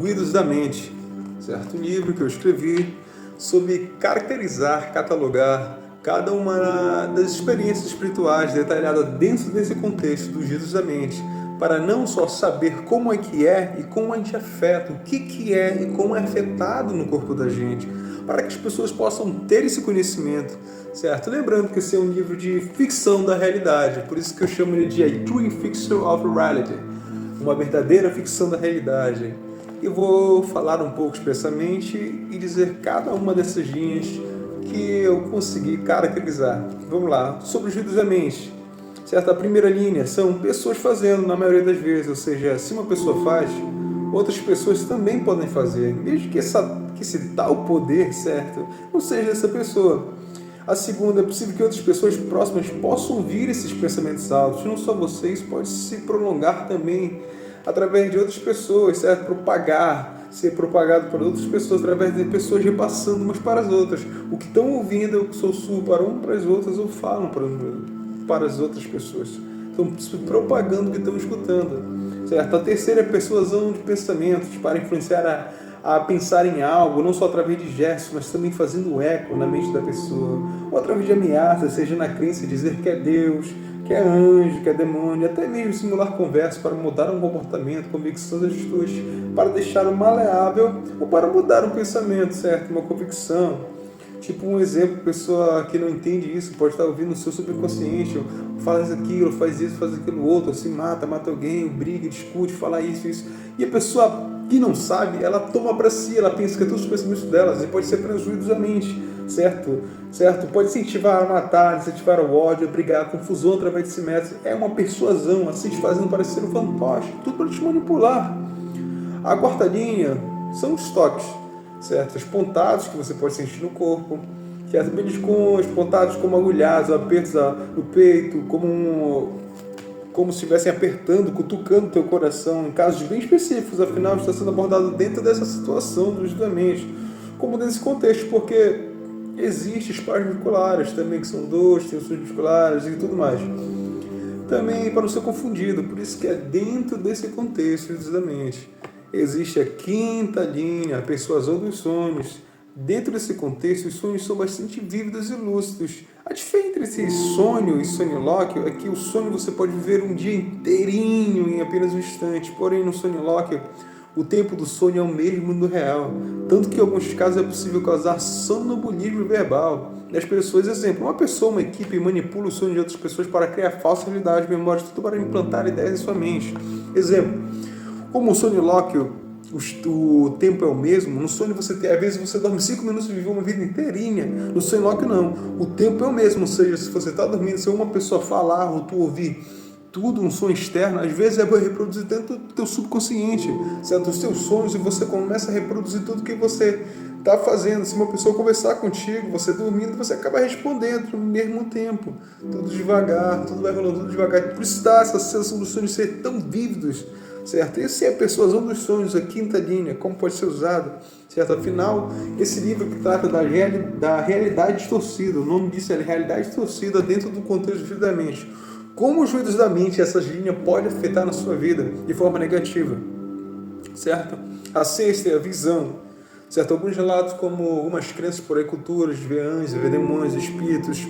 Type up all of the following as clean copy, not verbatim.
Ruídos da Mente, certo? Um livro que eu escrevi sobre caracterizar, catalogar cada uma das experiências espirituais detalhada dentro desse contexto dos ruídos da mente, para não só saber como é que é e como a gente afeta, o que é e como é afetado no corpo da gente, para que as pessoas possam ter esse conhecimento, certo? Lembrando que esse é um livro de ficção da realidade, por isso que eu chamo ele de A True Fiction of Reality, uma verdadeira ficção da realidade. Eu vou falar um pouco expressamente e dizer cada uma dessas linhas que eu consegui caracterizar. Vamos lá, sobre os ruídos da mente. Certo? A primeira linha são pessoas fazendo, na maioria das vezes, ou seja, se uma pessoa faz, outras pessoas também podem fazer, mesmo que esse tal poder, certo, não seja essa pessoa. A segunda, é possível que outras pessoas próximas possam ouvir esses pensamentos altos, não só vocês, pode se prolongar também através de outras pessoas, certo? Ser propagado por outras pessoas, através de pessoas repassando umas para as outras. O que estão ouvindo, eu sussurro para um para as outras, ou falam para as outras pessoas. Estão propagando o que estão escutando, certo? A terceira é persuasão de pensamentos para influenciar a pensar em algo, não só através de gestos, mas também fazendo eco na mente da pessoa, ou através de ameaças, seja na crença, dizer que é Deus, que é anjo, que é demônio, até mesmo simular conversa para mudar um comportamento, convicções, atitudes, para deixá-lo maleável ou para mudar um pensamento, certo? Uma convicção. Tipo um exemplo, pessoa que não entende isso pode estar ouvindo o seu subconsciente, faz aquilo, faz isso, faz aquilo outro, se mata alguém, briga, discute, fala isso. E a pessoa que não sabe, ela toma para si, ela pensa que é todos os pensamentos delas, e pode ser prejuízo da mente, certo? Pode incentivar a matar, incentivar o ódio, a brigar, a confusão através desse método. É uma persuasão, assim, te fazendo parecer um fantoche, tudo para te manipular. A quarta linha são os toques, certo? Os pontados que você pode sentir no corpo, certo? Beliscões, pontados como agulhados, apertos no peito, como se estivessem apertando, cutucando o teu coração, em casos bem específicos, afinal está sendo abordado dentro dessa situação da mente, como nesse contexto, porque existem espasmos musculares também, que são dores, tensões musculares e tudo mais. Também para não ser confundido, por isso que é dentro desse contexto da mente. Existe a quinta linha, a persuasão dos sonhos. Dentro desse contexto, os sonhos são bastante vívidos e lúcidos. A diferença entre esse sonho e sonilóquio é que o sonho você pode viver um dia inteirinho em apenas um instante, porém no sonilóquio o tempo do sonho é o mesmo do real, tanto que em alguns casos é possível causar sonambulismo verbal das pessoas. Exemplo, uma pessoa, uma equipe manipula o sonho de outras pessoas para criar falsa realidade, memórias, tudo para implantar ideias em sua mente. Exemplo, como o sonilóquio, o tempo é o mesmo, no sonho às vezes você dorme 5 minutos e vive uma vida inteirinha, no sonilóquio não, o tempo é o mesmo, ou seja, se você está dormindo, se uma pessoa falar ou tu ouvir tudo, um som externo, às vezes vai reproduzir dentro do teu subconsciente, certo? Os teus sonhos, e você começa a reproduzir tudo que você está fazendo. Se uma pessoa conversar contigo, você dormindo, você acaba respondendo no mesmo tempo, tudo devagar, tudo vai rolando tudo devagar. Por isso está essa sensação dos sonhos ser tão vívidos, certo? Essa é a persuasão dos sonhos, a quinta linha, como pode ser usado, certo? Afinal, esse livro que trata da realidade distorcida, o nome disso é realidade distorcida dentro do contexto da mente. Como os ruídos da mente, essas linhas podem afetar na sua vida de forma negativa, certo? A sexta é a visão, certo? Alguns relatos, como algumas crenças por aí, culturas, de ver anjos, ver demônios, espíritos,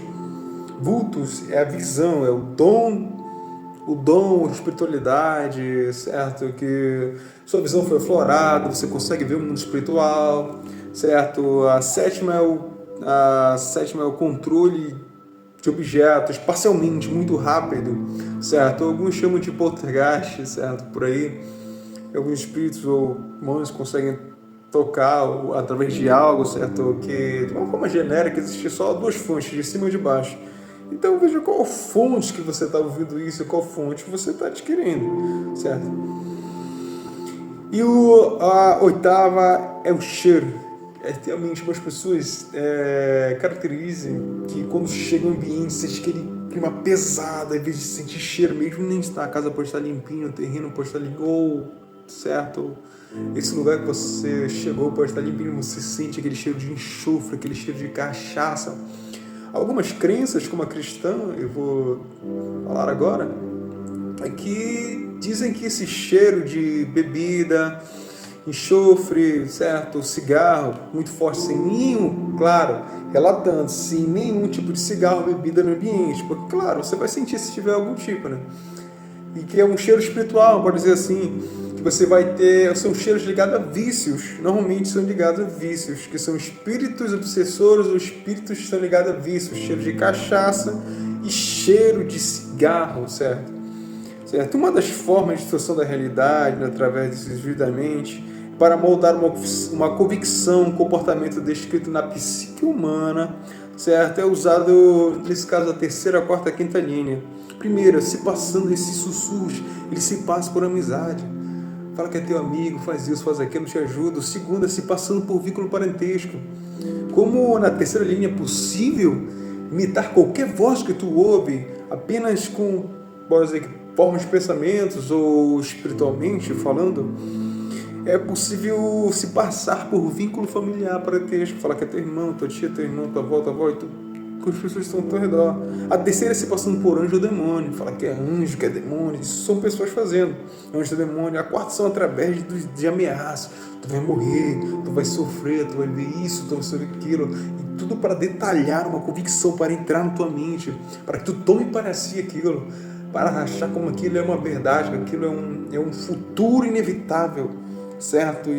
vultos, é a visão, é o dom, a espiritualidade, certo? Que sua visão foi aflorada, você consegue ver o mundo espiritual, certo? A sétima é o controle de objetos, parcialmente, muito rápido, certo? Alguns chamam de poltergeist, certo? Por aí, alguns espíritos ou humanos conseguem tocar através de algo, certo? Que, de uma forma genérica, existe só duas fontes, de cima e de baixo. Então veja qual fonte que você está ouvindo isso, qual fonte que você está adquirindo, certo? E a oitava é o cheiro. Realmente as pessoas caracterizam que quando chega um ambiente, sente aquele clima pesado, às vezes sentir cheiro, mesmo nem estar, a casa pode estar limpinha, o terreno pode estar limpo, certo? Esse lugar que você chegou pode estar limpinho, você sente aquele cheiro de enxofre, aquele cheiro de cachaça. Algumas crenças, como a cristã, eu vou falar agora, é que dizem que esse cheiro de bebida enxofre, certo? Cigarro, muito forte, sem nenhum, claro, relatando, sem nenhum tipo de cigarro, bebida no ambiente, porque, claro, você vai sentir se tiver algum tipo, né? E que é um cheiro espiritual, pode dizer assim, que você vai ter, são cheiros ligados a vícios, normalmente são ligados a vícios, que são espíritos obsessores ou espíritos que estão ligados a vícios, cheiro de cachaça e cheiro de cigarro, certo? Certo? Uma das formas de distorção da realidade, né, através desses desvio da mente, para moldar uma convicção, um comportamento descrito na psique humana, certo? É usado, nesse caso, a terceira, a quarta, a quinta linha. Primeira, se passando esses sussurros, ele se passa por amizade. Fala que é teu amigo, faz isso, faz aquilo, te ajuda. Segunda, se passando por vínculo parentesco. Como na terceira linha é possível imitar qualquer voz que tu ouve apenas com, pode dizer, formas de pensamentos ou espiritualmente falando, é possível se passar por vínculo familiar parentesco. Fala que é teu irmão, tua tia, teu irmão, tua avó, e tu, que as pessoas estão ao teu redor. A terceira é se passando por anjo ou demônio. Fala que é anjo, que é demônio. Isso são pessoas fazendo. Anjo ou demônio. A quarta são através de ameaças. Tu vai morrer, tu vai sofrer, tu vai ver isso, tu vai ver aquilo. E tudo para detalhar uma convicção, para entrar na tua mente, para que tu tome para si aquilo, para achar como aquilo é uma verdade, que aquilo é um futuro inevitável. Certo?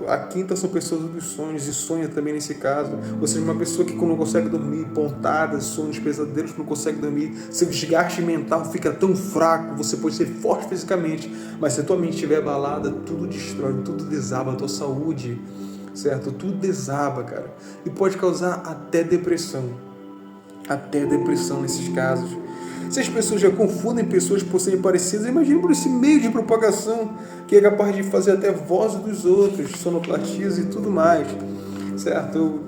A quinta são pessoas dos sonhos, e sonha também nesse caso. Ou seja, uma pessoa que não consegue dormir, pontadas, sonhos, pesadelos, não consegue dormir, seu desgaste mental fica tão fraco, você pode ser forte fisicamente, mas se a tua mente estiver abalada, tudo destrói, tudo desaba, a tua saúde, certo? Tudo desaba, cara. E pode causar até depressão nesses casos. Se as pessoas já confundem pessoas por serem parecidas, imagine por esse meio de propagação que é capaz de fazer até vozes dos outros, sonoplastias e tudo mais, certo?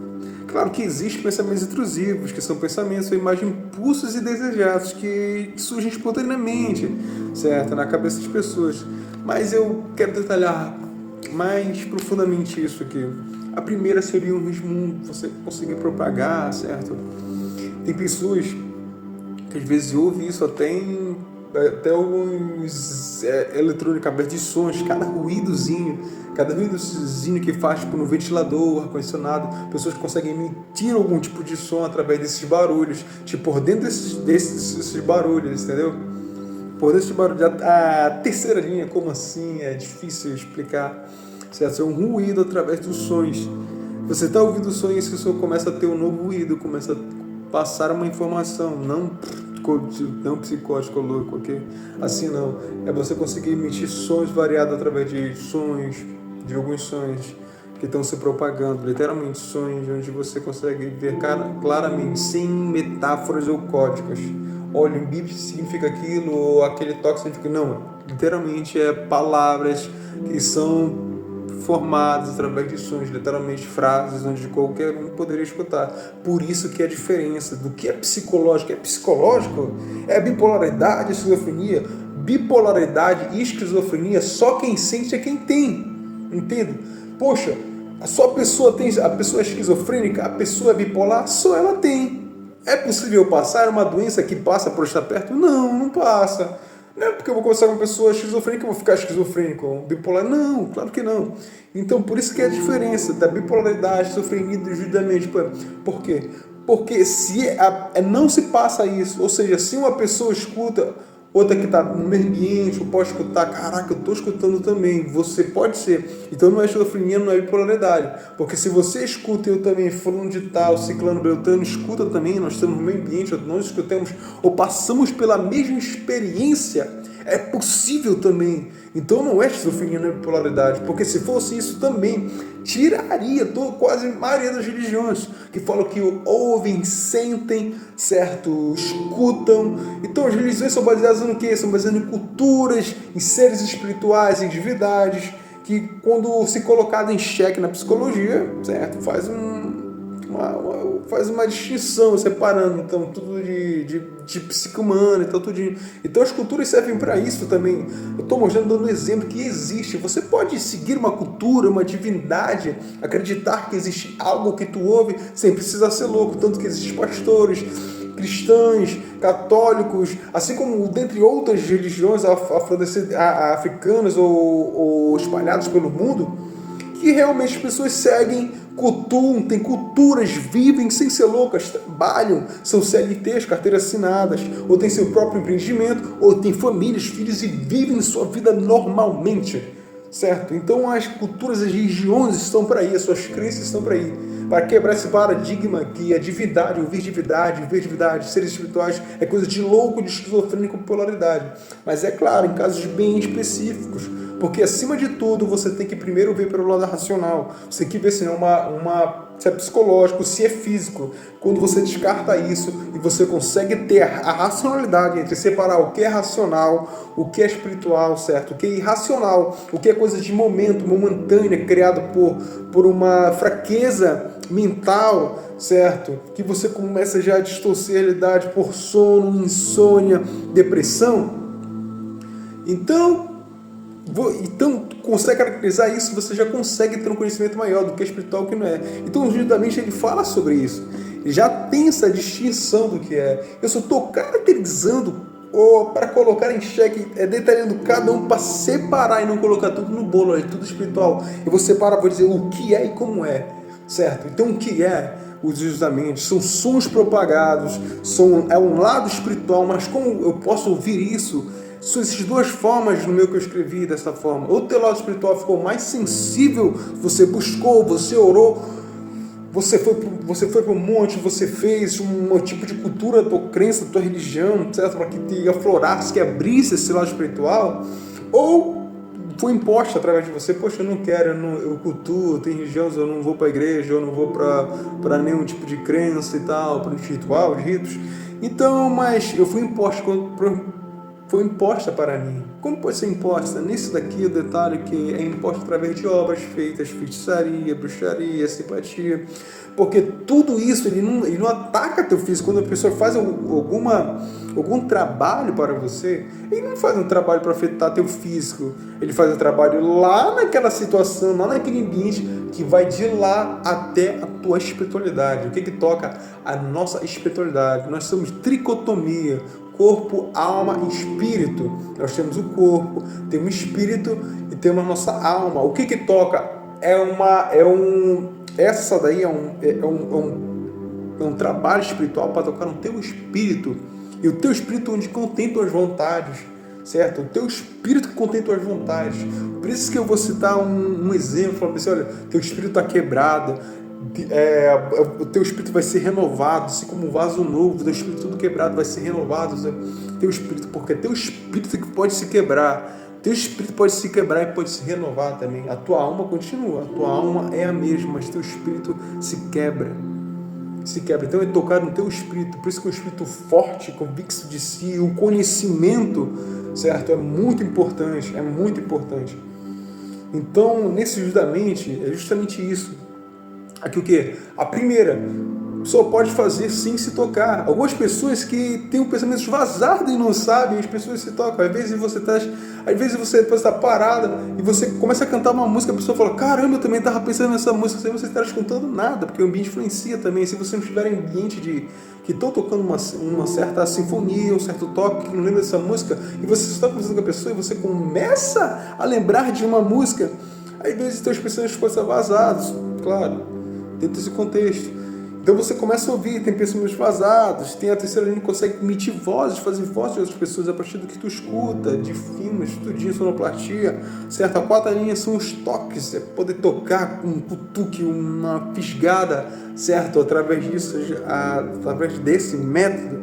Claro que existem pensamentos intrusivos, que são pensamentos ou imagens impulsos e desejados que surgem espontaneamente, certo? Na cabeça das pessoas. Mas eu quero detalhar mais profundamente isso aqui. A primeira seria o mesmo você conseguir propagar, certo? Tem pessoas que às vezes ouve isso até alguns eletrônicos abertos de sons, cada ruídozinho que faz tipo, no ventilador, ar-condicionado, pessoas conseguem emitir algum tipo de som através desses barulhos, tipo, por dentro desses barulhos, entendeu? Por dentro desses barulhos. A terceira linha, como assim? É difícil explicar, certo? É um ruído através dos sons. Você está ouvindo o som e esse som começa a ter um novo ruído, começa a passar uma informação, não psicótico louco, ok? Assim não. É você conseguir emitir sons variados através de sons, de alguns sons que estão se propagando, literalmente sons onde você consegue ver claramente, sem metáforas ou códigos. Olha, um bip significa aquilo, ou aquele toque significa... Não, literalmente é palavras que são formados através de sons, literalmente frases onde qualquer um poderia escutar. Por isso que a diferença do que é psicológico é a bipolaridade, a esquizofrenia. Bipolaridade e esquizofrenia, só quem sente é quem tem. Entende? Poxa, a pessoa é esquizofrênica, a pessoa é bipolar, só ela tem. É possível passar uma doença que passa por estar perto? Não, não passa. Não é porque eu vou conversar com uma pessoa esquizofrênica que eu vou ficar esquizofrênico, bipolar. Não, claro que não. Então, por isso que é a diferença da bipolaridade, esquizofrenia e do judiamento. Por quê? Porque não se passa isso. Ou seja, se uma pessoa escuta, outra que está no mesmo ambiente, pode escutar, caraca, eu estou escutando também, você pode ser. Então não é esquizofrenia, não é bipolaridade. Porque se você escuta, eu também, fulano de tal, ciclano, beltrano, escuta também, nós estamos no mesmo ambiente, nós escutamos, ou passamos pela mesma experiência, é possível também. Então não é esquizofrenia, não é bipolaridade. Porque se fosse isso também, tiraria quase a maioria das religiões que falam que ouvem, sentem, certo? Escutam. Então as religiões são baseadas no quê? São baseadas em culturas, em seres espirituais, em divindades, que quando se colocado em xeque na psicologia, certo? Faz uma distinção, separando então tudo de psique humana, então tudo. Então as culturas servem para isso também. Eu estou mostrando, dando um exemplo que existe. Você pode seguir uma cultura, uma divindade, acreditar que existe algo que tu ouve sem precisar ser louco, tanto que existem pastores cristãos católicos, assim como dentre outras religiões africanas ou espalhadas pelo mundo, que realmente as pessoas seguem, cultuam, têm culturas, vivem sem ser loucas, trabalham, são CLTs, carteiras assinadas, ou têm seu próprio empreendimento, ou têm famílias, filhos e vivem sua vida normalmente, certo? Então as culturas, as religiões estão para aí, as suas crenças estão para aí, para quebrar esse paradigma que a divindade, ouvir divindade, seres espirituais é coisa de louco, de esquizofrênico, polaridade. Mas é claro, em casos bem específicos, porque acima de tudo você tem que primeiro ver pelo lado racional, você tem que ver se se é psicológico, se é físico. Quando você descarta isso e você consegue ter a racionalidade entre separar o que é racional, o que é espiritual, certo? O que é irracional, o que é coisa de momento, momentânea, criado por uma fraqueza mental, certo? Que você começa já a distorcer a realidade por sono, insônia, depressão. Então, consegue caracterizar isso, você já consegue ter um conhecimento maior do que é espiritual e o que não é. Então, o Gil da Mente, ele fala sobre isso. Ele já tem essa distinção do que é. Eu só estou caracterizando para colocar em xeque, detalhando cada um para separar e não colocar tudo no bolo, é tudo espiritual. Eu vou separar, vou dizer o que é e como é, certo? Então, o que é os Gil da Mente? São sons propagados, é um lado espiritual, mas como eu posso ouvir isso? São essas duas formas no meu que eu escrevi dessa forma. O teu lado espiritual ficou mais sensível, você buscou, você orou, você foi para o monte, você fez um tipo de cultura, tua crença, tua religião, etc., para que te aflorasse, que abrisse esse lado espiritual, ou foi imposta através de você, poxa, eu não quero, eu cultuo, tem religiões, eu não vou para a igreja, eu não vou para nenhum tipo de crença e tal, para um ritual, de ritos. Então, mas eu fui foi imposta para mim. Como pode ser imposta? Nisso daqui o detalhe que é imposta através de obras feitas, feitiçaria, bruxaria, simpatia, porque tudo isso ele não ataca teu físico. Quando a pessoa faz algum trabalho para você, ele não faz um trabalho para afetar teu físico, ele faz um trabalho lá naquela situação, lá naquele ambiente que vai de lá até a tua espiritualidade. O que toca? A nossa espiritualidade. Nós somos tricotomia, corpo, alma e espírito. Nós temos o corpo, temos o espírito e temos a nossa alma. O que toca? Essa daí é um trabalho espiritual para tocar no teu espírito. E o teu espírito onde contém tuas vontades, certo? O teu espírito que contém tuas vontades. Por isso que eu vou citar um exemplo, falando assim, olha, teu espírito está quebrado, o teu espírito vai ser renovado, assim como um vaso novo, o teu espírito tudo quebrado vai ser renovado, teu espírito, porque teu espírito que pode se quebrar, teu espírito pode se quebrar e pode se renovar também. A tua alma continua, a tua alma é a mesma, mas teu espírito se quebra. Então é tocar no teu espírito, por isso que o espírito forte, convicto de si, o conhecimento, certo? É muito importante. Então, nesse justamente, é justamente isso. Aqui o que? A primeira, só pode fazer sem se tocar. Algumas pessoas que têm um pensamento vazado e não sabem, as pessoas se tocam. Às vezes você está parada e você começa a cantar uma música, a pessoa fala, caramba, eu também estava pensando nessa música, sem você estar escutando nada, porque o ambiente influencia também. Se você não estiver em ambiente que estão tocando uma certa sinfonia, um certo toque, que não lembra dessa música, e você está conversando com a pessoa e você começa a lembrar de uma música, às vezes teus pensamentos podem estar vazados, claro, dentro desse contexto. Então você começa a ouvir, tem pensamentos vazados, tem a terceira linha que consegue emitir vozes, fazer vozes de outras pessoas a partir do que tu escuta, de filmes, tudinho, sonoplastia, certo? A quarta linha são os toques, é poder tocar com um cutuque, uma fisgada, certo? Através desse método,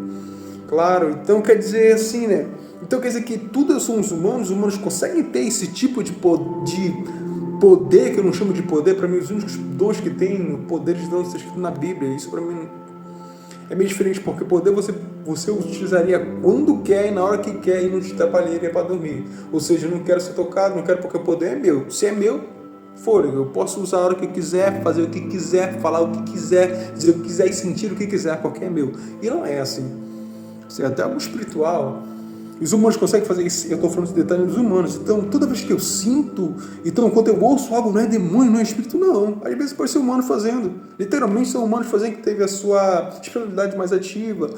claro. Então quer dizer assim, né? Então quer dizer que tudo são os humanos conseguem ter esse tipo de poder, que eu não chamo de poder, para mim os únicos dons que tem, o poder de Deus está escrito na Bíblia, isso para mim é meio diferente, porque poder você utilizaria quando quer e na hora que quer e não te atrapalharia para dormir, ou seja, eu não quero ser tocado, não quero porque o poder é meu, se é meu, eu posso usar a hora que quiser, fazer o que quiser, falar o que quiser, dizer o que quiser e sentir o que quiser, porque é meu, e não é assim, até algo espiritual. Os humanos conseguem fazer isso, eu estou falando de detalhes dos humanos. Então, toda vez que eu sinto, então, quando eu ouço algo, não é demônio, não é espírito, não. Às vezes pode ser humano fazendo. Literalmente são humanos fazendo que teve a sua espiritualidade mais ativa.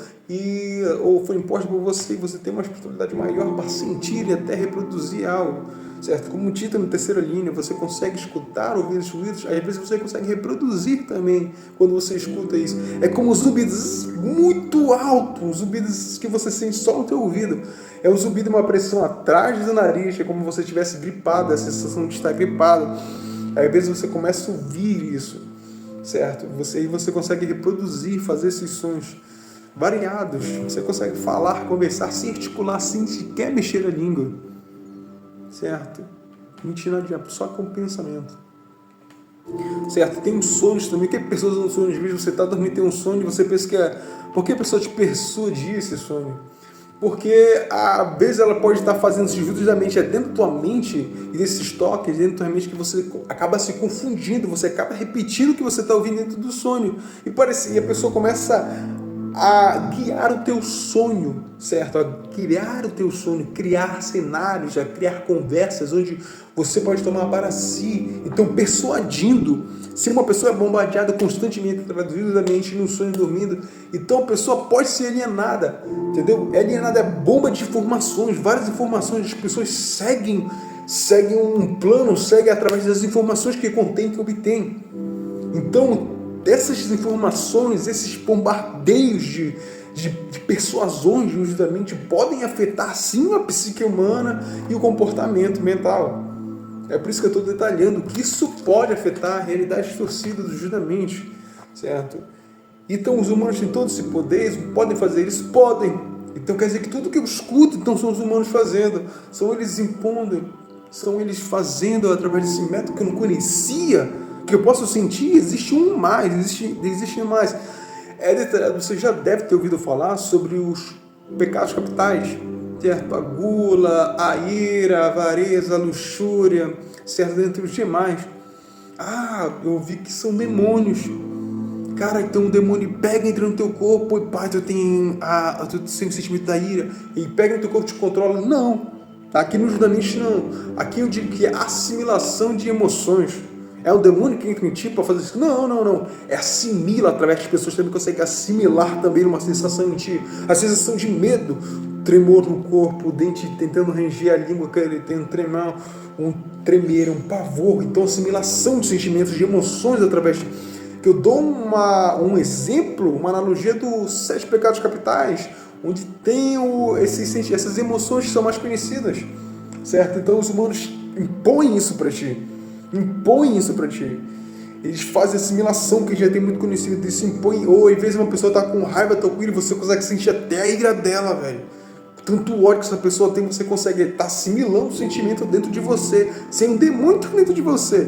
ou foi imposta por você, e você tem uma espiritualidade maior para sentir e até reproduzir algo, certo? Como dita na terceira linha, você consegue escutar, ouvir os ruídos, às vezes você consegue reproduzir também quando você escuta isso. É como zumbidos muito alto, um zumbidos que você sente só no teu ouvido. É um zumbido, uma pressão atrás do nariz, é como se você estivesse gripado, a sensação de estar gripado. Às vezes você começa a ouvir isso, certo? Você consegue reproduzir, fazer esses sons variados. Você consegue falar, conversar, se articular sem sequer mexer a língua, certo? Mentira, só com pensamento, certo? Tem uns sonhos também, que pessoas no sonho, às vezes você está dormindo, tem um sonho e você pensa que é... Por que a pessoa te persuadir esse sonho? Porque às vezes ela pode estar fazendo esses ruídos da mente, é dentro da tua mente, e desses toques dentro da tua mente, que você acaba se confundindo, você acaba repetindo o que você está ouvindo dentro do sonho, e a pessoa começa a guiar o teu sonho, certo? A criar o teu sonho, criar cenários, a criar conversas onde você pode tomar para si. Então, persuadindo. Se uma pessoa é bombardeada constantemente através do ruído da mente, no sonho, dormindo, então a pessoa pode ser alienada, entendeu? Alienada é bomba de informações, várias informações, as pessoas seguem um plano, seguem através das informações que contém, que obtém. Então, essas informações, esses bombardeios de persuasões, justamente, podem afetar sim a psique humana e o comportamento mental. É por isso que eu estou detalhando que isso pode afetar a realidade distorcida do justamente, certo? Então os humanos têm todo esse poder, podem fazer isso? Podem. Então quer dizer que tudo que eu escuto, então são os humanos fazendo, são eles impondo, são eles fazendo através desse método que eu não conhecia, que eu posso sentir. Existe um mais, existe mais. Você já deve ter ouvido falar sobre os pecados capitais, certo? A gula, a ira, a avareza, a luxúria, certo? Dentre os demais. Eu vi que são demônios. Cara, então o demônio pega, entra no teu corpo, e pai, tu tem o sentimento da ira, e pega no teu corpo e te controla. Não. Aqui no judaísmo não. Aqui eu digo que é assimilação de emoções. É o demônio que entra em ti para fazer isso? Não. É assimila, através que as pessoas também conseguem assimilar também uma sensação em ti. A sensação de medo, tremor no corpo, o dente tentando ranger a língua, tentando tremer, um pavor. Então, assimilação de sentimentos, de emoções através que eu dou um exemplo, uma analogia dos 7 pecados capitais, onde tem essas emoções que são mais conhecidas, certo? Então, os humanos impõem isso para ti. Eles fazem assimilação, que já tem muito conhecido, eles se impõem. Ou às vezes uma pessoa está com raiva, está com ira, você consegue sentir até a ira dela, velho. Tanto ódio que essa pessoa tem, você consegue estar assimilando o sentimento dentro de você, sem um demônio dentro de você.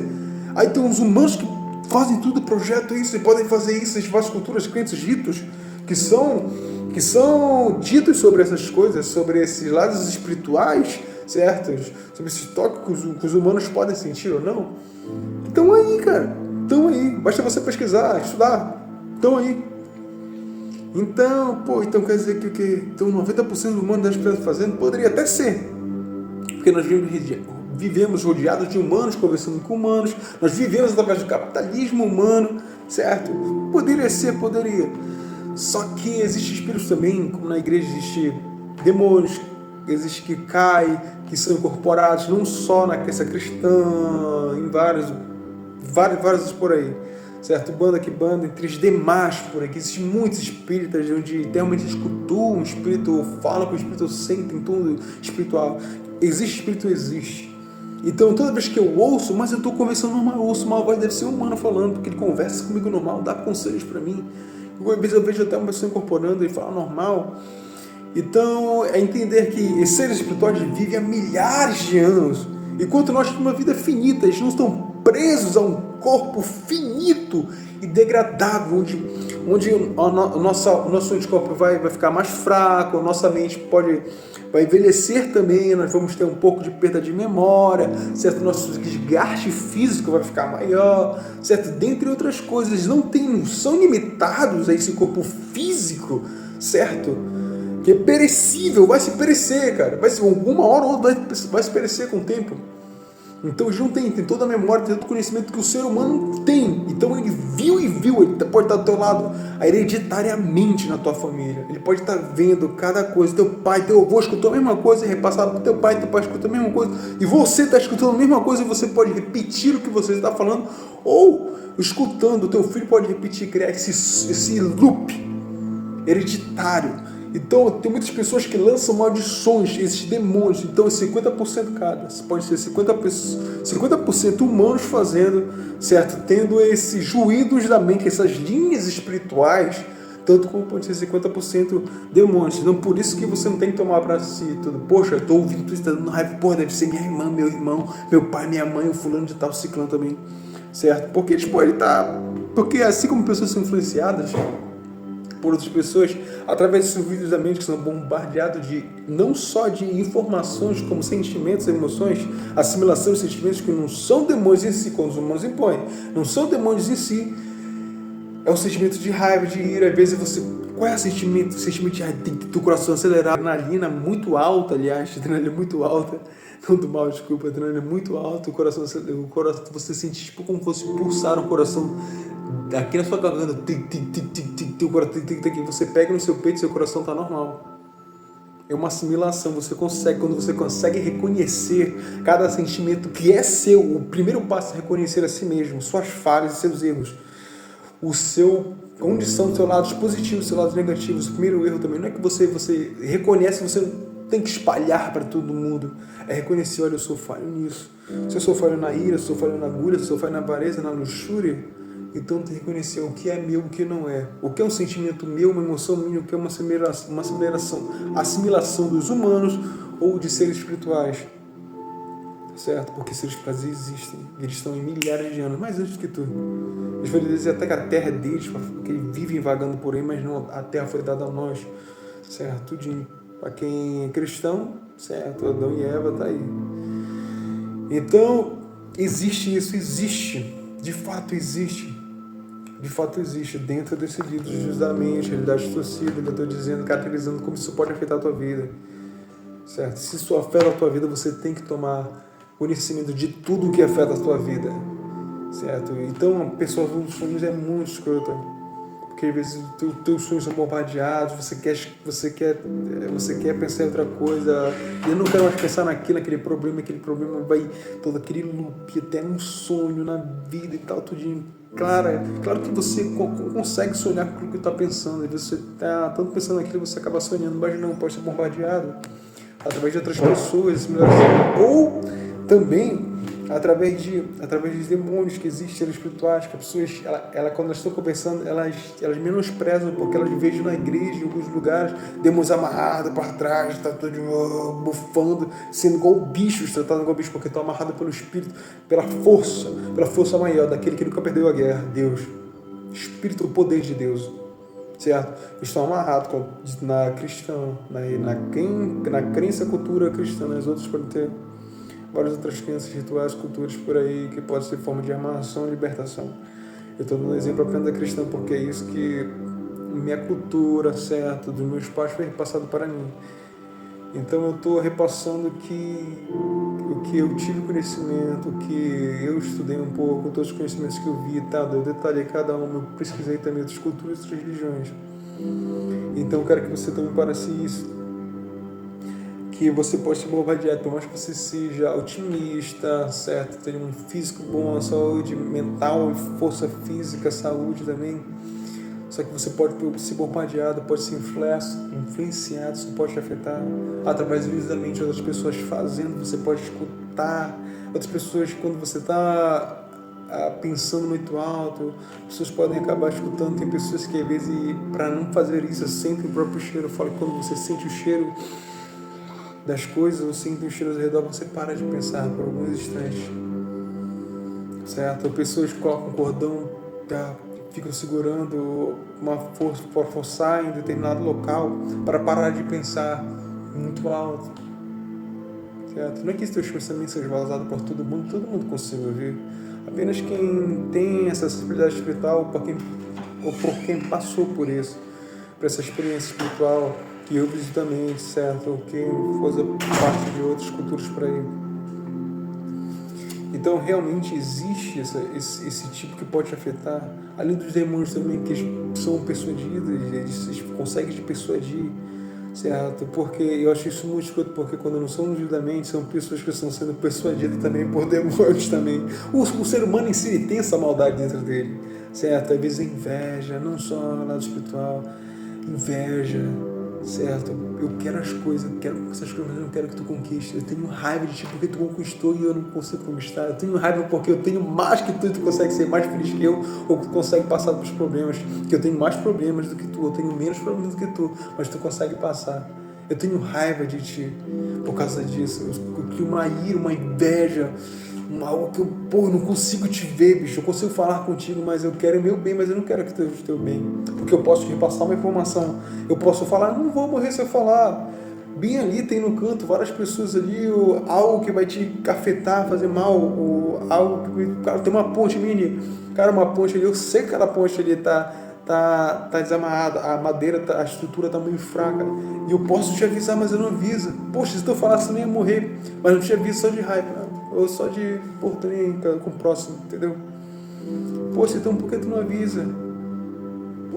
Aí tem uns humanos que fazem tudo, projetam isso, e podem fazer isso, as várias culturas, crenças, ritos, que são ditos sobre essas coisas, sobre esses lados espirituais, certo? Sobre esse toque que os humanos podem sentir ou não. Estão aí, cara. Estão aí. Basta você pesquisar, estudar. Estão aí. Então quer dizer que o quê? Então 90% do humano das pessoas fazendo? Poderia até ser. Porque nós vivemos rodeados de humanos, conversando com humanos. Nós vivemos através do capitalismo humano, certo? Poderia ser, poderia. Só que existem espíritos também, como na igreja existe demônios, existe que caem, que são incorporados não só na crença cristã, em vários por aí, certo? Banda, entre os demais por aqui, existem muitos espíritas onde realmente escutam um espírito, falam com o espírito, sentem tudo espiritual. Existe. Então toda vez que eu ouço, mas eu estou conversando normal, eu ouço uma voz, deve ser humano falando, porque ele conversa comigo normal, dá conselhos para mim. Às vezes eu vejo até uma pessoa incorporando e fala normal. Então, é entender que esses seres espirituais vivem há milhares de anos, enquanto nós temos uma vida finita. Eles não estão presos a um corpo finito e degradável, onde o nosso anticorpo vai ficar mais fraco, a nossa mente vai envelhecer também, nós vamos ter um pouco de perda de memória, certo? Nosso desgaste físico vai ficar maior, certo? Dentre outras coisas, não são limitados a esse corpo físico, certo? Que é perecível, vai se perecer, cara. Alguma hora ou outra vai se perecer com o tempo. Então eles não têm toda a memória, tem todo o conhecimento que o ser humano tem. Então ele viu, ele pode estar do teu lado hereditariamente na tua família. Ele pode estar vendo cada coisa. Teu pai, teu avô escutou a mesma coisa e repassado para teu pai escutou a mesma coisa. E você está escutando a mesma coisa e você pode repetir o que você está falando. Ou escutando, o teu filho pode repetir, criar esse loop hereditário. Então, tem muitas pessoas que lançam maldições, esses demônios. Então, é 50% cada. Pode ser 50% humanos fazendo, certo? Tendo esses ruídos da mente, essas linhas espirituais, tanto como pode ser 50% demônios. Então, por isso que você não tem que tomar para si tudo. Poxa, eu estou ouvindo isso, tá dando raiva. Porra, deve ser minha irmã, meu irmão, meu pai, minha mãe, o fulano de tal, o ciclano também. Certo? Porque eles podem estar... Porque assim como pessoas são influenciadas por outras pessoas, através desses vídeos da mente que são bombardeados de não só de informações como sentimentos, emoções, assimilação de sentimentos que não são demônios em si, quando os humanos impõem, não são demônios em si, é o sentimento de raiva, de ira. Às vezes você... Qual é o sentimento? O sentimento de raiva, do coração acelerado, adrenalina muito alta, aliás, adrenalina muito alta, não do mal, desculpa, adrenalina muito alta, o coração você sente tipo como fosse pulsar o coração aqui na sua garganta, o coração, você pega no seu peito e seu coração está normal. É uma assimilação, quando você consegue reconhecer cada sentimento que é seu, o primeiro passo é reconhecer a si mesmo, suas falhas e seus erros, onde são os seus lados positivos, os seus lados negativos. O primeiro erro também não é que você reconhece, você não tem que espalhar para todo mundo, é reconhecer, olha, eu sou falho nisso, se eu sou falho na ira, se eu sou falho na gula, se eu sou falho na avareza, na luxúria, então tem que reconhecer o que é meu, o que não é, o que é um sentimento meu, uma emoção minha, o que é uma assimilação dos humanos ou de seres espirituais, certo? Porque seres espirituais existem, eles estão em milhares de anos, mais antes que tu. Eles podem dizer até que a terra é deles, porque eles vivem vagando por aí, mas não, a terra foi dada a nós, certo? Tudinho. Para quem é cristão, certo? Adão e Eva tá aí. Então, existe isso, existe, de fato existe dentro desse livro de Jesus da mente, realidade distorcida, que eu estou dizendo, caracterizando como isso pode afetar a tua vida, certo? Se isso afeta a tua vida, você tem que tomar conhecimento de tudo que afeta a tua vida, certo? Então, a pessoa dos sonhos é muito escrota, porque às vezes teus sonhos são bombardeados, você quer pensar em outra coisa, e eu não quero mais pensar aquele problema vai todo aquele loop, até um sonho na vida e tal, tudinho. Claro que você consegue sonhar com o que está pensando, às vezes você está tanto pensando naquilo, você acaba sonhando, mas não, pode ser bombardeado através de outras pessoas, ou também através de demônios que existem, seres espirituais, que as pessoas, quando elas estão conversando, elas menosprezam, porque elas veem na igreja, em alguns lugares, demônios amarrados para trás, tá todo bufando, sendo igual bichos, tratando igual bichos, porque estão amarrados pelo Espírito, pela força maior, daquele que nunca perdeu a guerra, Deus, Espírito, o poder de Deus, certo? Estão amarrados na cristã, na crença, cultura cristã, nas outras podem ter várias outras crenças, rituais, culturas por aí, que pode ser forma de amarração e libertação. Eu estou dando um exemplo apenas da cristã, porque é isso que minha cultura, certo, dos meus pais foi repassado para mim. Então eu estou repassando o que eu tive conhecimento, o que eu estudei um pouco, todos os conhecimentos que eu vi, tá? Eu detalhei cada uma, eu pesquisei também outras culturas e outras religiões. Então eu quero que você tome para si isso, que você pode se bombardear, por mais que você seja otimista, certo? Tenha um físico bom, saúde mental, força física, saúde também. Só que você pode ser bombardeado, pode ser influenciado, isso pode te afetar através da mente de outras pessoas fazendo, você pode escutar outras pessoas quando você está pensando muito alto, pessoas podem acabar escutando. Tem pessoas que às vezes, para não fazer isso, sentem o próprio cheiro. Eu falo que quando você sente o cheiro das coisas, ou sente o cheiro ao redor, você para de pensar por alguns instantes, certo? Pessoas colocam um cordão, ficam segurando uma força para forçar em determinado local para parar de pensar muito alto, certo? Não é que os teus pensamentos sejam vazados por todo mundo consiga ouvir, apenas quem tem essa sensibilidade espiritual, por quem passou por isso, por essa experiência espiritual, que eu visito também, certo? Ou quem faz parte de outras culturas por aí. Então, realmente existe esse tipo que pode te afetar, além dos demônios também, que são persuadidos, eles conseguem te persuadir, certo? Porque eu acho isso muito escroto, porque quando não são ungidos da mente, são pessoas que estão sendo persuadidas também por demônios também. O ser humano em si ele tem essa maldade dentro dele, certo? Às vezes é inveja, não só no lado espiritual, inveja, certo? Eu quero as coisas, eu quero essas coisas, mas eu não quero que tu conquiste. Eu tenho raiva de ti porque tu conquistou e eu não consigo conquistar. Eu tenho raiva porque eu tenho mais que tu e tu consegue ser mais feliz que eu, ou tu consegue passar pelos problemas, que eu tenho mais problemas do que tu, eu tenho menos problemas do que tu, mas tu consegue passar. Eu tenho raiva de ti por causa disso. Eu crio uma ira, uma inveja, algo que eu não consigo te ver, bicho. Eu consigo falar contigo, mas eu quero o meu bem, mas eu não quero que tu esteja o teu bem. Porque eu posso te repassar uma informação. Eu posso falar, não vou morrer se eu falar. Bem ali tem no canto várias pessoas ali, ou algo que vai te afetar, fazer mal, ou algo que, cara, tem uma ponte mini, cara, uma ponte ali, eu sei que aquela ponte ali tá desamarrada, a madeira, a estrutura tá meio fraca, e eu posso te avisar, mas eu não aviso. Poxa, se tu falasse, eu nem ia morrer, mas eu te aviso só de raiva, ou só de portaria com o próximo, entendeu? Poxa, então por que tu não avisa?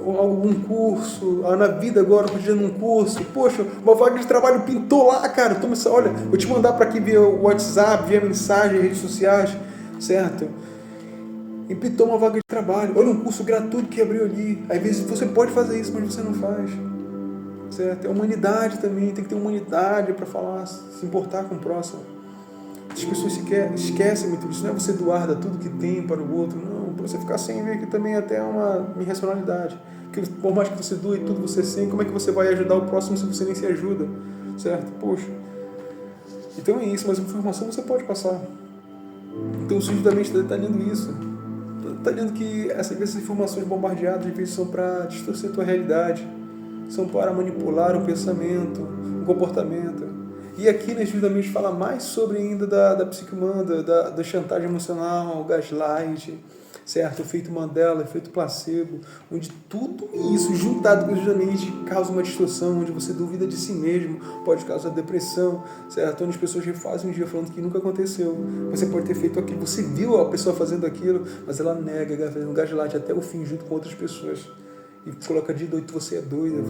Algum curso, na vida agora, podia num curso, poxa, uma vaga de trabalho pintou lá, cara, toma essa, olha, vou te mandar para aqui via WhatsApp, via mensagem, redes sociais, certo? E pintou uma vaga de trabalho, olha um curso gratuito que abriu ali, às vezes você pode fazer isso, mas você não faz, certo? É humanidade também, tem que ter humanidade para falar, se importar com o próximo. As pessoas esquecem muito disso, não é você doar tudo que tem para o outro, não, para você ficar sem ver que também é até uma irracionalidade. Porque por mais que você doe tudo você sem, como é que você vai ajudar o próximo se você nem se ajuda, certo? Poxa. Então é isso, mas informação você pode passar. Então o Sujo da Mente está detalhando isso. Está detalhando que essas informações bombardeadas às vezes são para distorcer a tua realidade, são para manipular o pensamento, o comportamento. E aqui, né, justamente, fala mais sobre ainda da psique humana, da chantagem emocional, o gaslight, certo? O efeito Mandela, o efeito placebo, onde tudo isso, juntado justamente, causa uma distorção, onde você duvida de si mesmo, pode causar depressão, certo? Onde as pessoas refazem um dia falando que nunca aconteceu. Você pode ter feito aquilo, você viu a pessoa fazendo aquilo, mas ela nega, fazendo gaslight até o fim, junto com outras pessoas. E coloca de doido, você é doido,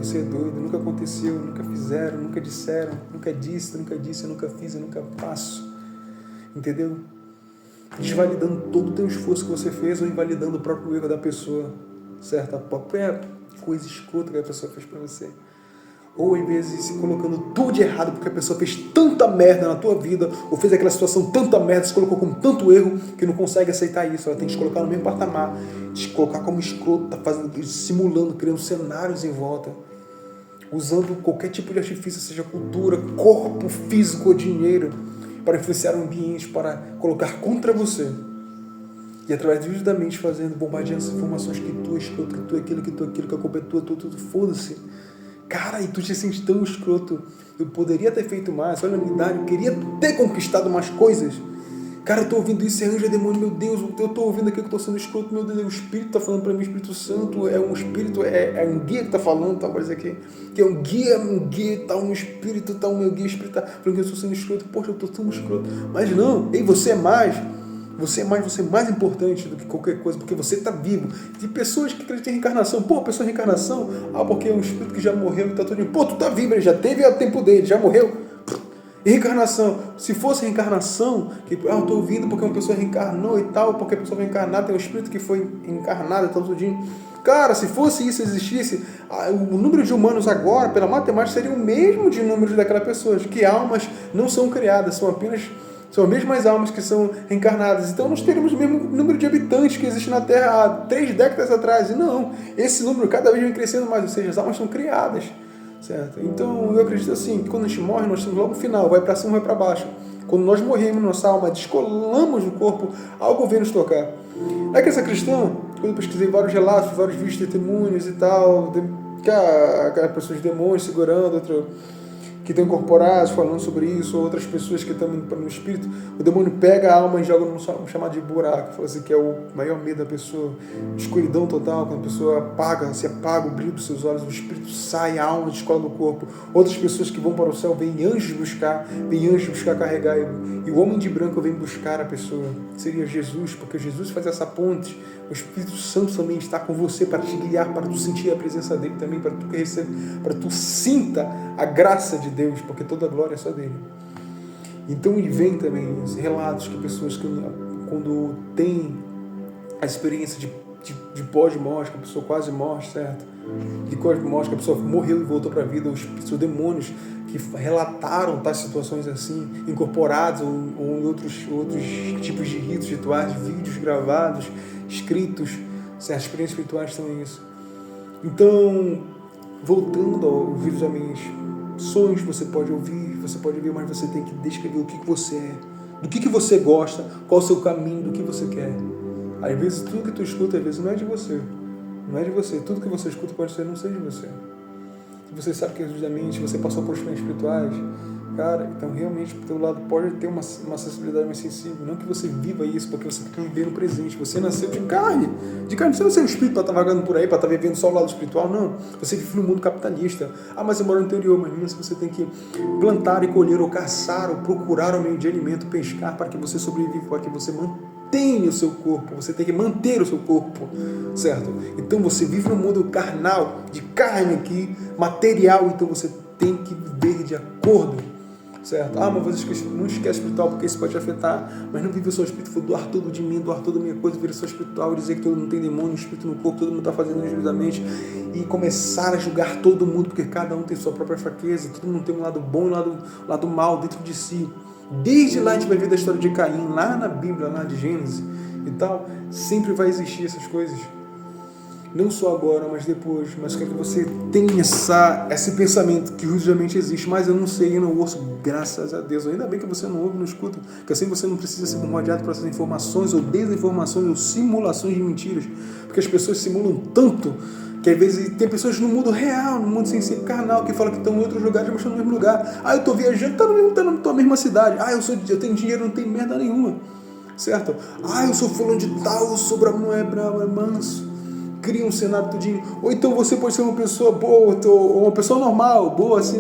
nunca aconteceu, nunca fizeram, nunca disseram, nunca disse, eu nunca fiz, eu nunca faço. Entendeu? Desvalidando todo o teu esforço que você fez ou invalidando o próprio erro da pessoa, certo? A própria coisa escrota que a pessoa fez pra você. Ou às vezes se colocando tudo de errado porque a pessoa fez tanta merda na tua vida, ou fez aquela situação tanta merda, se colocou com tanto erro que não consegue aceitar isso. Ela tem que te colocar no mesmo patamar, te colocar como escroto, tá fazendo, simulando, criando cenários em volta, usando qualquer tipo de artifício, seja cultura, corpo, físico ou dinheiro, para influenciar o ambiente, para colocar contra você. E através da mente fazendo, bombardeando essas informações que tu é escroto, que tu é aquilo, que a culpa é tua, tudo, foda-se. Cara, e tu te sente tão escroto. Eu poderia ter feito mais, olha a minha idade, eu queria ter conquistado mais coisas. Cara, eu tô ouvindo isso, é anjo, é demônio, meu Deus, eu tô ouvindo aqui que eu tô sendo escroto, meu Deus, o Espírito tá falando pra mim, o Espírito Santo, é um Espírito, é um guia que tá falando, tá, parece aqui, que é um guia, tá um Espírito, tá um meu guia, Espírito tá falando que eu tô sendo escroto, poxa, eu tô tão escroto. Mas não, ei, você é mais importante do que qualquer coisa, porque você está vivo. Tem pessoas que acreditam em reencarnação. Pô, a pessoa em reencarnação, porque é um espírito que já morreu e está todo. Pô, tu tá vivo, ele já teve o tempo dele, já morreu. E reencarnação, se fosse reencarnação, que eu estou ouvindo porque uma pessoa reencarnou e tal, porque a pessoa vai encarnar, tem um espírito que foi encarnado e tal, tudinho. Cara, se fosse isso, existisse, o número de humanos agora, pela matemática, seria o mesmo de número daquela pessoa, que almas não são criadas, são as mesmas almas que são reencarnadas. Então nós teríamos o mesmo número de habitantes que existe na Terra há 3 décadas atrás. E não, esse número cada vez vem crescendo mais, ou seja, as almas são criadas. Certo? Então eu acredito assim, que quando a gente morre, nós temos logo o final, vai para cima, vai para baixo. Quando nós morremos, nossa alma, descolamos do corpo, algo vem nos tocar. Na crença cristã, quando eu pesquisei vários relatos, vários vídeos, testemunhos e tal, aquelas pessoas de demônios segurando, que estão incorporados falando sobre isso, ou outras pessoas que estão indo no espírito, o demônio pega a alma e joga num chamado de buraco, fala assim, que é o maior medo da pessoa, escuridão total, quando a pessoa se apaga o brilho dos seus olhos, o espírito sai, a alma descola do corpo. Outras pessoas que vão para o céu, vêm anjos buscar carregar, e o homem de branco vem buscar a pessoa, seria Jesus, porque Jesus faz essa ponte. O Espírito Santo também está com você para te guiar, para tu sentir a presença dele também, para tu sinta a graça de Deus, porque toda a glória é só dele. Então vem também os relatos que pessoas que quando tem a experiência de pós-morte, que a pessoa quase morre, certo? De pós-morte, que a pessoa morreu e voltou para a vida, os demônios que relataram tais situações assim, incorporados ou em outros tipos de ritos, rituais, vídeos gravados, escritos, certas experiências espirituais são isso. Então, voltando aos visualmente, sonhos você pode ouvir, mas você tem que descrever o que você é, do que você gosta, qual o seu caminho, do que você quer. Às vezes tudo que tu escuta, às vezes não é de você. Não é de você. Tudo que você escuta pode ser não ser de você. Se você sabe que justamente você passou por experiências espirituais, cara, então realmente pro teu lado pode ter uma sensibilidade mais sensível. Não que você viva isso, porque você tem que viver no presente. Você nasceu de carne. Você não é um espírito para estar vagando por aí, para estar vivendo só o lado espiritual, não. Você vive no mundo capitalista. Ah, mas eu moro no interior, mas mesmo você tem que plantar e colher, ou caçar, ou procurar o meio de alimento, pescar, para que você sobreviva, para que você mantenha o seu corpo. Você tem que manter o seu corpo, certo? Então você vive no mundo carnal, de carne aqui, material, então você tem que viver de acordo, certo? Ah, mas você não esquece espiritual, porque isso pode te afetar, mas não vive o seu espírito, doar tudo de mim, doar toda a minha coisa, viver o seu espiritual, dizer que todo mundo tem demônio, espírito no corpo, todo mundo está fazendo injustamente, e começar a julgar todo mundo, porque cada um tem sua própria fraqueza, todo mundo tem um lado bom e um lado mal dentro de si. Desde lá a gente vai ver da história de Caim, lá na Bíblia, lá de Gênesis e tal, sempre vai existir essas coisas. Não só agora, mas depois. Mas quero que você tenha esse pensamento que justamente existe. Mas eu não sei, eu não ouço, graças a Deus. Ainda bem que você não ouve, não escuta. Porque assim você não precisa ser bombardeado por essas informações ou desinformações ou simulações de mentiras. Porque as pessoas simulam tanto que às vezes tem pessoas no mundo real, no mundo sem ser carnal, que falam que estão em outros lugares, mas estão no mesmo lugar. Ah, eu estou viajando, tá na tua mesma cidade. Ah, eu tenho dinheiro, não tenho merda nenhuma. Certo? Ah, eu sou fulano de tal, eu sou bravo, não é bravo, é manso. Cria um cenário tudinho. Ou então você pode ser uma pessoa boa, ou uma pessoa normal, boa, assim,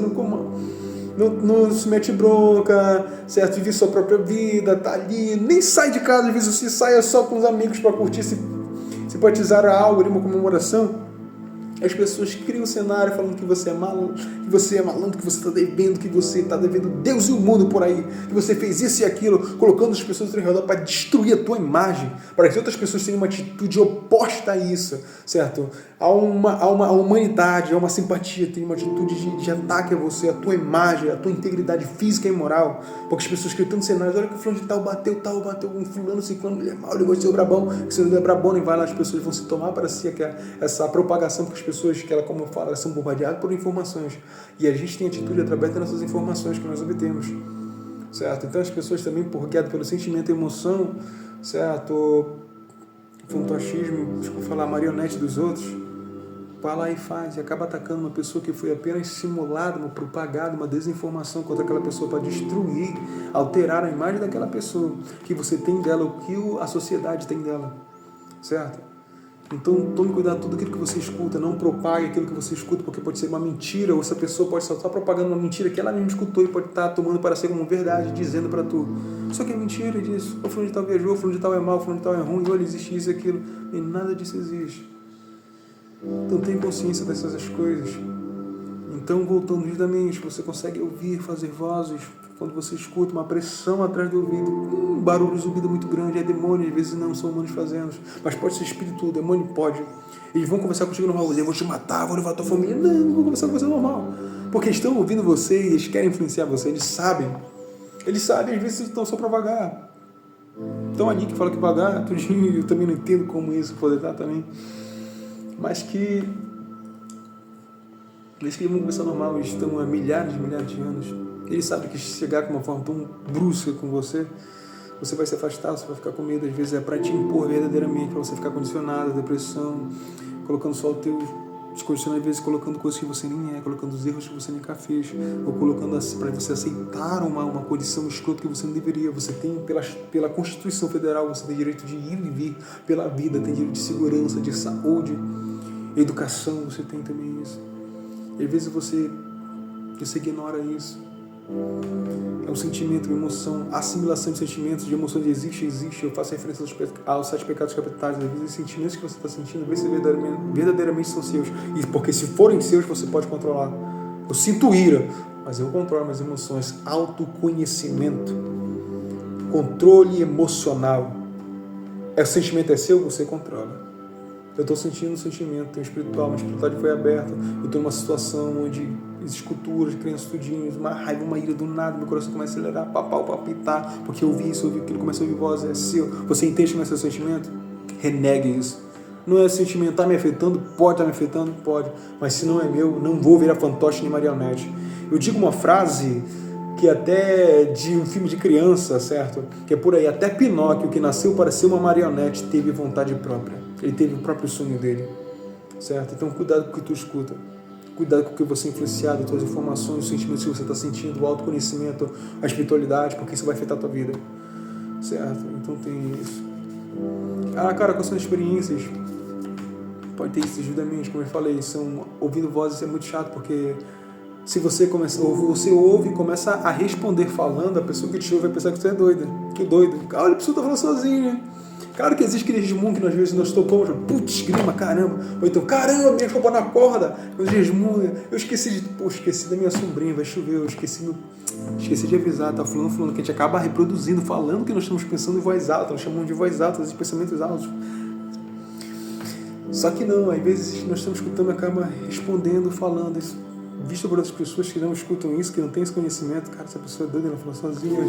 não se mete bronca, certo? Vive sua própria vida, tá ali, nem sai de casa, às vezes você saia só com os amigos para curtir, se simpatizar a algo, uma comemoração. As pessoas criam um cenário falando que você é malandro, que você está devendo Deus e o mundo por aí, que você fez isso e aquilo, colocando as pessoas ao redor para destruir a tua imagem, para que outras pessoas tenham uma atitude oposta a isso, certo? Há uma humanidade, há uma simpatia, tem uma atitude de ataque a você, a tua imagem, a tua integridade física e moral, porque as pessoas criam tantos cenários, olha que o fulano de tal bateu um fulano, ciclano, ele é mau, ele gosta de ser o brabão, que se não é brabão, nem vai lá, as pessoas vão se tomar para si essa propagação, porque as pessoas que como eu falo, elas são bombardeadas por informações, e a gente tem atitude através das nossas informações que nós obtemos, certo? Então as pessoas também, por guiado pelo sentimento e emoção, certo? Fantoachismo, desculpa falar, marionete dos outros, vai lá e faz, e acaba atacando uma pessoa que foi apenas simulada, propagada, uma desinformação contra aquela pessoa para destruir, alterar a imagem daquela pessoa, que você tem dela, o que a sociedade tem dela, certo? Então tome cuidado com tudo aquilo que você escuta, não propague aquilo que você escuta, porque pode ser uma mentira, ou essa pessoa pode estar propagando uma mentira que ela mesmo escutou e pode estar tomando para ser como verdade, dizendo para tu. Só que é mentira disso. O fulano de tal viajou, o fulano de tal é mau, o fulano de tal é ruim, olha, existe isso e aquilo. E nada disso existe. Então tem consciência dessas coisas. Então, voltando justamente, você consegue ouvir, fazer vozes, quando você escuta uma pressão atrás do ouvido, um barulho, zumbido muito grande, é demônio, às vezes não são humanos fazendo, mas pode ser espírito, o demônio pode. Eles vão conversar contigo normal, eu vou te matar, vou levar a tua família, não vou conversar com você normal, porque estão ouvindo você e eles querem influenciar você, eles sabem, às vezes estão só para vagar. Então ali que fala que vagar, eu também não entendo como isso pode estar também, mas que eles vão conversar normal, eles estão há milhares de anos. Eles sabem que chegar com uma forma tão brusca com você, você vai se afastar, você vai ficar com medo. Às vezes é para te impor verdadeiramente, para você ficar condicionado à depressão, colocando só o teu Te condicionando, às vezes, colocando coisas que você nem é, colocando os erros que você nunca fez, ou colocando para você aceitar uma condição escrota que você não deveria. Você tem, pela Constituição Federal, você tem direito de ir e vir pela vida, tem direito de segurança, de saúde, educação, você tem também isso. E às vezes você ignora isso. É um sentimento, uma emoção, assimilação de sentimentos, de emoções existe. Eu faço referência aos 7 pecados capitais. Às vezes os sentimentos que você está sentindo, vê se verdadeiramente são seus. E porque se forem seus, você pode controlar. Eu sinto ira, mas eu controlo minhas emoções. Autoconhecimento. Controle emocional. O sentimento é seu, você controla. Eu estou sentindo um sentimento, tem um espiritual, minha espiritualidade foi aberta, eu estou numa situação onde existem culturas, crianças tudinhos, uma raiva, uma ira do nada, meu coração começa a acelerar, palpitar, porque eu ouvi isso, eu ouvi aquilo, começa a ouvir voz, é seu. Você entende como é seu sentimento? Renegue isso. Não é sentimento, está me afetando? Pode estar me afetando? Pode. Mas se não é meu, não vou virar fantoche nem marionete. Eu digo uma frase que até de um filme de criança, certo? Que é por aí, até Pinóquio, que nasceu para ser uma marionete, teve vontade própria. Ele teve o próprio sonho dele, certo? Então cuidado com o que tu escuta. Cuidado com o que você é influenciado, as tuas informações, os sentimentos que você está sentindo, o autoconhecimento, a espiritualidade, porque isso vai afetar a tua vida, certo? Então tem isso. Cara, quais são as experiências? Pode ter isso, ajuda-me, como eu falei, ouvindo vozes é muito chato, porque se você ouve e começa a responder falando, a pessoa que te ouve vai pensar que você é doida. Que doido. Cara, a pessoa tá falando sozinha. Claro que existe aquele resmungo que às vezes nós topamos, putz, grima, caramba. Ou então, caramba, minha roupa na corda. Mas resmunga, eu esqueci da minha sombrinha, vai chover, eu esqueci de avisar, tá falando, que a gente acaba reproduzindo, falando que nós estamos pensando em voz alta, nós chamamos de voz alta, esses pensamentos altos. Só que não, às vezes nós estamos escutando, acaba respondendo, falando isso. Visto por outras pessoas que não escutam isso, que não têm esse conhecimento, cara, essa pessoa é doida, ela falou sozinha.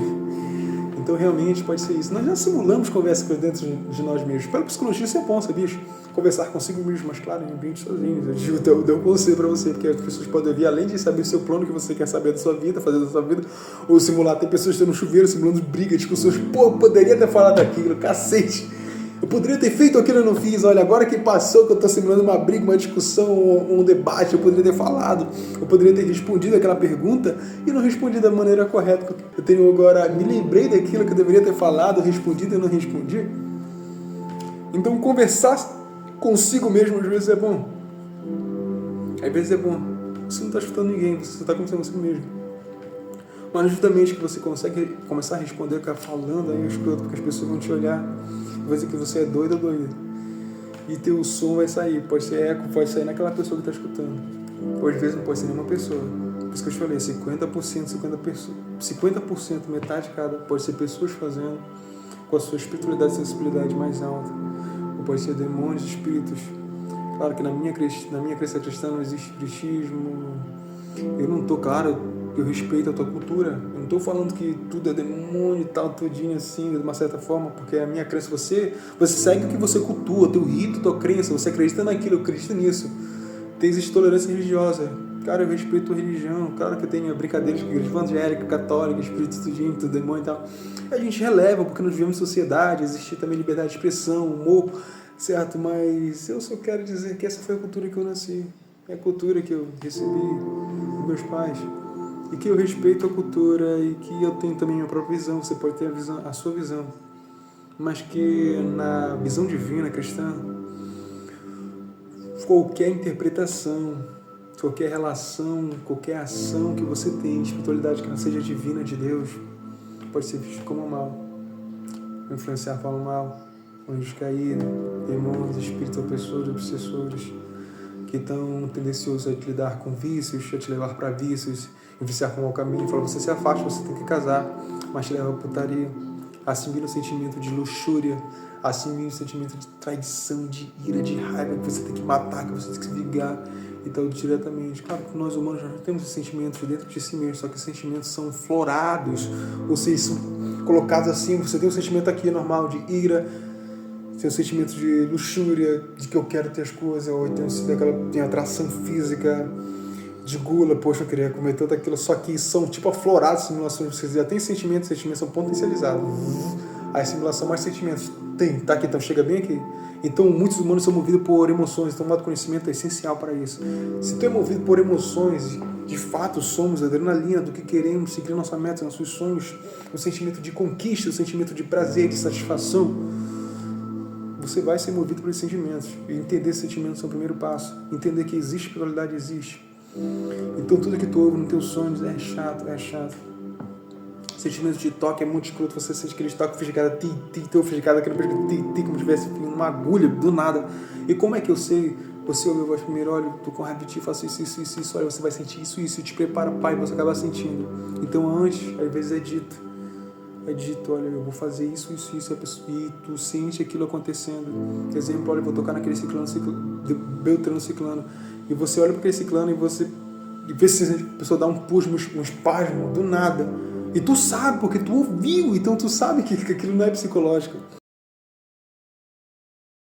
Então realmente pode ser isso. Nós já simulamos conversa dentro de nós mesmos. Pela psicologia isso é bom, sabia? Conversar consigo mesmo, mas claro, em ambiente sozinho. Eu digo, deu um conselho pra você, porque as pessoas podem ouvir, além de saber o seu plano que você quer saber da sua vida, fazer da sua vida, ou simular. Tem pessoas que estão no chuveiro simulando briga, discussões. Pô, eu poderia ter falado aquilo, cacete. Eu poderia ter feito aquilo, eu não fiz. Olha, agora que passou, que eu estou simulando uma briga, uma discussão, um debate, eu poderia ter falado, eu poderia ter respondido aquela pergunta e não respondi da maneira correta. Eu tenho agora, me lembrei daquilo que eu deveria ter falado, respondido e não respondi. Então, conversar consigo mesmo às vezes é bom. Às vezes é bom. Você não está escutando ninguém, você está conversando consigo mesmo. Mas justamente que você consegue começar a responder, ficar falando aí, escroto, porque as pessoas vão te olhar, vai dizer que você é doido ou doida. E teu som vai sair, pode ser eco, pode sair naquela pessoa que está escutando. Ou às vezes não pode ser nenhuma pessoa. Por isso que eu te falei, 50%, metade de cada, pode ser pessoas fazendo com a sua espiritualidade e sensibilidade mais alta. Ou pode ser demônios, espíritos. Claro que na minha crença cristã não existe espiritismo. Eu não estou, claro, eu respeito a tua cultura. Eu não estou falando que tudo é demônio e tal, tudinho assim, de uma certa forma, porque a minha crença, você segue o que você cultua, teu rito, tua crença, você acredita naquilo, eu acredito nisso. Existe tolerância religiosa. Cara, eu respeito a religião. Claro que eu tenho brincadeiras com a igreja evangélica, católica, espírito, tudinho, tudo demônio e tal. A gente releva, porque nós vivemos em sociedade, existe também liberdade de expressão, humor, certo? Mas eu só quero dizer que essa foi a cultura que eu nasci. É a cultura que eu recebi dos meus pais. E que eu respeito a cultura e que eu tenho também a minha própria visão. Você pode ter a sua visão. Mas que na visão divina cristã, qualquer interpretação, qualquer relação, qualquer ação que você tem de espiritualidade que não seja divina de Deus, pode ser visto como mal. Influenciar para o mal, anjos caídos, demônios, espíritos opressores, obsessores, que estão tendenciosos a te lidar com vícios, a te levar para vícios, viciar com o mau caminho, falar, você se afasta, você tem que casar, mas te leva para putaria, assimila o sentimento de luxúria, assimila o sentimento de traição, de ira, de raiva, que você tem que matar, que você tem que se vingar, então diretamente. Claro que nós humanos já temos esses sentimentos dentro de si mesmo, só que os sentimentos são florados, ou seja, são colocados assim, você tem um sentimento aqui normal de ira, tem um sentimento de luxúria, de que eu quero ter as coisas, ou então tem atração física, de gula, poxa, eu queria comer tudo aquilo, só que são tipo aflorados, simulações, vocês já têm sentimentos são potencializados. A assimilação mais sentimentos. Tem, tá aqui, então chega bem aqui. Então, muitos humanos são movidos por emoções, então o autoconhecimento é essencial para isso. Se tu é movido por emoções, de fato somos adrenalina do que queremos, seguir nossa meta, nossos sonhos, o sentimento de conquista, o sentimento de prazer, de satisfação, você vai ser movido por esses sentimentos. E entender esses sentimentos é o primeiro passo. Entender que existe, probabilidade existe. Então tudo que tu ouve nos teus sonhos é chato, é chato. Sentimento de toque é muito escroto, você sente aquele toque fisgado, teu fisgado, aquele como se tivesse uma agulha do nada. E como é que eu sei? Você ouve a voz primeiro, olha, tô com raiva de ti, faço isso, olha, você vai sentir isso, e te prepara, pai, você acaba sentindo. Então antes, às vezes é dito, olha, eu vou fazer isso, e tu sente aquilo acontecendo. Exemplo, olha, eu vou tocar naquele ciclano, Beltrano ciclano, e você olha para aquele ciclano e vê se a pessoa dá um push, um espasmo, do nada. E tu sabe, porque tu ouviu, então tu sabe que aquilo não é psicológico.